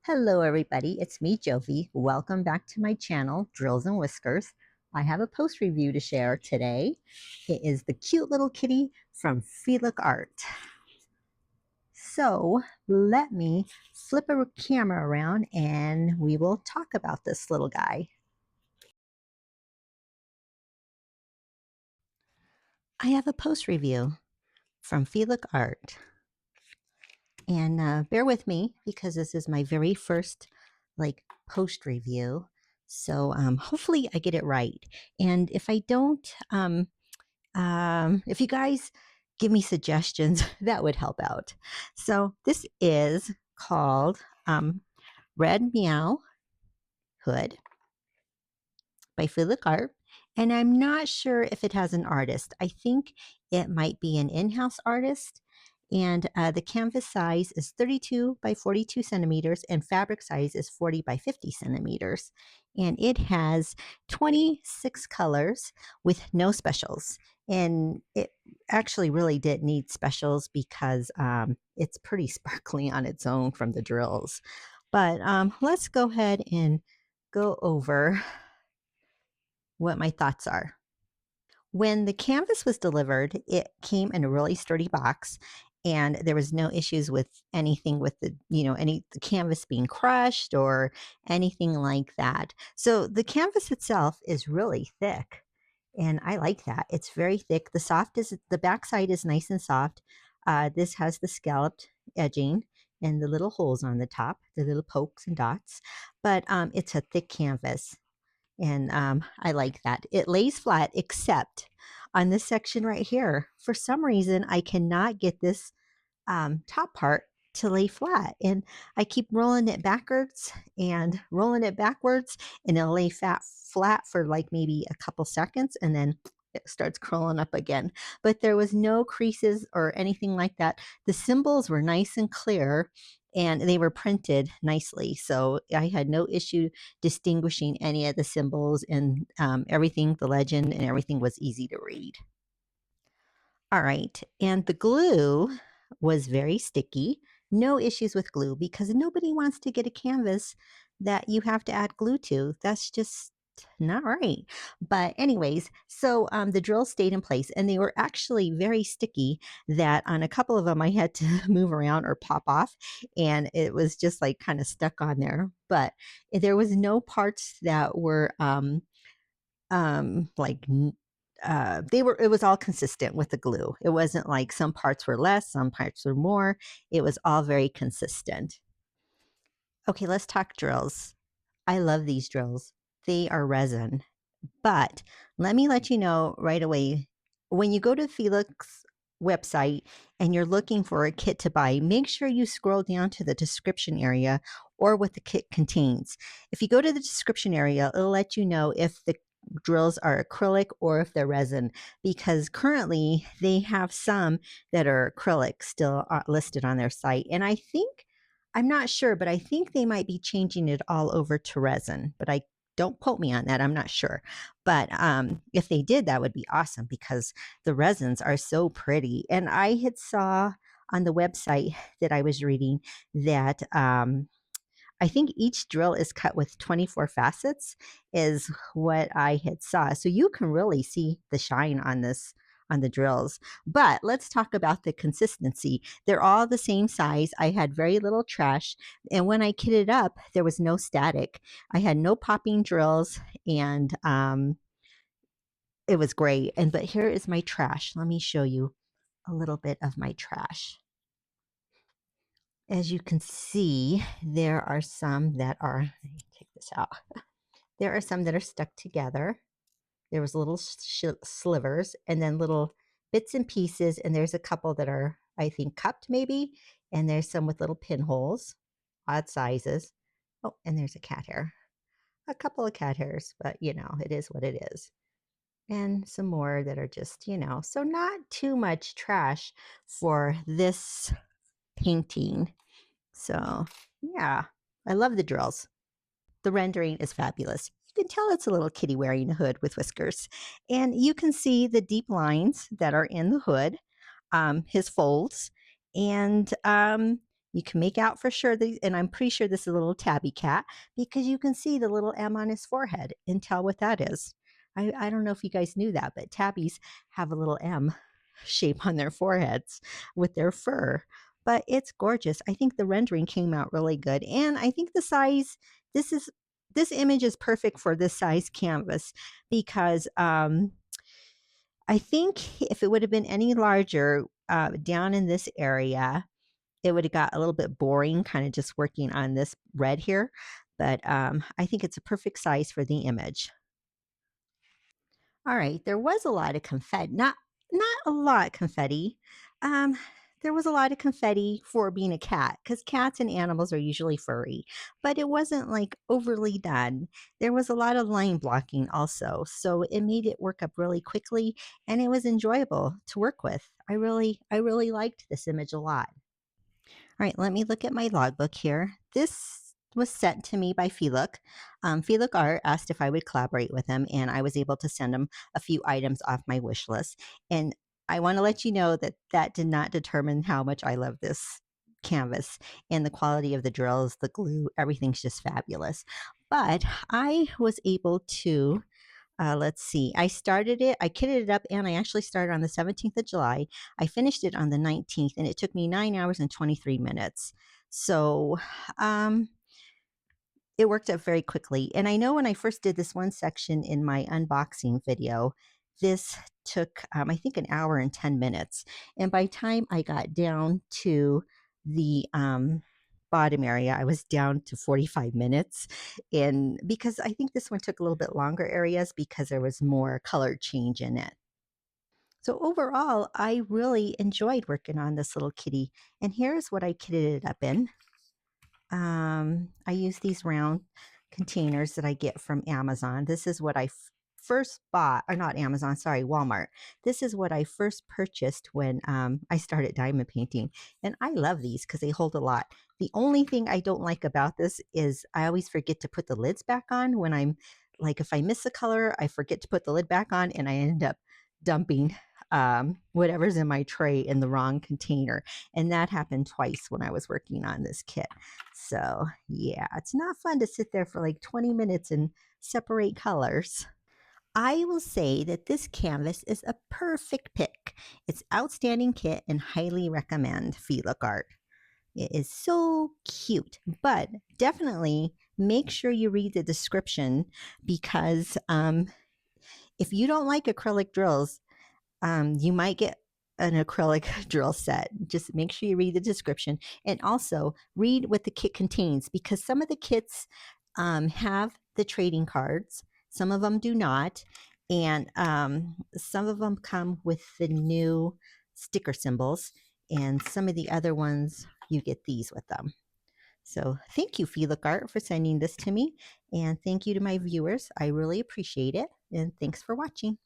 Hello everybody, it's me Jovi. Welcome back to my channel, Drills and Whiskers. I have a post review to share today. It is the cute little kitty from FEELOOK Art. So let me flip a camera around and we will talk about this little guy. I have a post review from FEELOOK Art. And bear with me because this is my very first post review. So hopefully I get it right. And if I don't, if you guys give me suggestions, that would help out. So this is called Red Meow-Hood by FEELOOK Art. And I'm not sure if it has an artist. I think it might be an in-house artist. And the canvas size is 32 by 42 centimeters and fabric size is 40 by 50 centimeters. And it has 26 colors with no specials. And it actually really did need specials because it's pretty sparkly on its own from the drills. But let's go ahead and go over what my thoughts are. When the canvas was delivered, it came in a really sturdy box and there was no issues with anything with the canvas being crushed or anything like that. So the canvas itself is really thick and I like that. It's very thick. The backside is nice and soft. This has the scalloped edging and the little holes on the top, the little pokes and dots, but it's a thick canvas. And I like that. It lays flat except on this section right here. For some reason, I cannot get this top part to lay flat. And I keep rolling it backwards and rolling it backwards and it'll lay flat for like maybe a couple seconds and then it starts curling up again. But there was no creases or anything like that. The symbols were nice and clear and they were printed nicely. So I had no issue distinguishing any of the symbols and everything, the legend and everything was easy to read. All right, and the glue was very sticky. No issues with glue because nobody wants to get a canvas that you have to add glue to. That's just not right. But anyways, so the drills stayed in place and they were actually very sticky that on a couple of them I had to move around or pop off and it was just like kind of stuck on there. But there was no parts that were like it was all consistent with the glue. It wasn't like some parts were less, some parts were more. It was all very consistent. Okay, let's talk drills. I love these drills. They are resin. But let you know right away, when you go to FEELOOK's website and you're looking for a kit to buy, make sure you scroll down to the description area or what the kit contains. If you go to the description area, it'll let you know if the drills are acrylic or if they're resin, because currently they have some that are acrylic still listed on their site. And I'm not sure, but I think they might be changing it all over to resin, but I don't quote me on that. I'm not sure. But if they did, that would be awesome because the resins are so pretty. And I had saw on the website that I was reading that I think each drill is cut with 24 facets is what I had saw. So you can really see the shine on the drills. But let's talk about the consistency. They're all the same size. I had very little trash. And when I kitted up, there was no static. I had no popping drills and it was great. But here is my trash. Let me show you a little bit of my trash. As you can see, there are some that are, let me take this out. There are some that are stuck together. There was little slivers and then little bits and pieces. And there's a couple that are, I think, cupped maybe. And there's some with little pinholes, odd sizes. Oh, and there's a cat hair. A couple of cat hairs, but it is what it is. And some more that are just, so not too much trash for this painting. So yeah, I love the drills. The rendering is fabulous. You can tell it's a little kitty wearing a hood with whiskers. And you can see the deep lines that are in the hood, his folds. And You can make out for sure, and I'm pretty sure this is a little tabby cat because you can see the little M on his forehead and tell what that is. I don't know if you guys knew that, but tabbies have a little M shape on their foreheads with their fur. But it's gorgeous. I think the rendering came out really good. And I think the size, this image is perfect for this size canvas because I think if it would have been any larger down in this area, it would have got a little bit boring, kind of just working on this red here. But I think it's a perfect size for the image. All right, there was a lot of confetti. Not a lot confetti. Um, there was a lot of confetti for being a cat because cats and animals are usually furry, but it wasn't like overly done. There was a lot of line blocking also, so it made it work up really quickly, and it was enjoyable to work with. I really liked this image a lot. All right, let me look at my logbook here. This was sent to me by FEELOOK. FEELOOK Art asked if I would collaborate with them, and I was able to send them a few items off my wish list. And I want to let you know that that did not determine how much I love this canvas and the quality of the drills, the glue, everything's just fabulous. But I was able to let's see. I started it, I kitted it up, and I actually started on the 17th of July. I finished it on the 19th, and it took me 9 hours and 23 minutes. So, um, it worked out very quickly. And I know when I first did this one section in my unboxing video, this took, I think, an hour and 10 minutes. And by the time I got down to the bottom area, I was down to 45 minutes. And because I think this one took a little bit longer areas because there was more color change in it. So overall, I really enjoyed working on this little kitty. And here's what I kitted it up in. I use these round containers that I get from Amazon. This is what I first bought, or not Amazon, sorry, Walmart. This is what I first purchased when I started diamond painting. And I love these because they hold a lot. The only thing I don't like about this is I always forget to put the lids back on when I'm like, if I miss a color, I forget to put the lid back on and I end up dumping whatever's in my tray in the wrong container. And that happened twice when I was working on this kit. So yeah, it's not fun to sit there for like 20 minutes and separate colors. I will say that this canvas is a perfect pick. It's outstanding kit and highly recommend FEELOOK Art. It is so cute, but definitely make sure you read the description because if you don't like acrylic drills, you might get an acrylic drill set. Just make sure you read the description and also read what the kit contains because some of the kits have the trading cards, some of them do not, and some of them come with the new sticker symbols, and some of the other ones you get these with them. So thank you, FEELOOK Art, for sending this to me, and thank you to my viewers. I really appreciate it, and thanks for watching.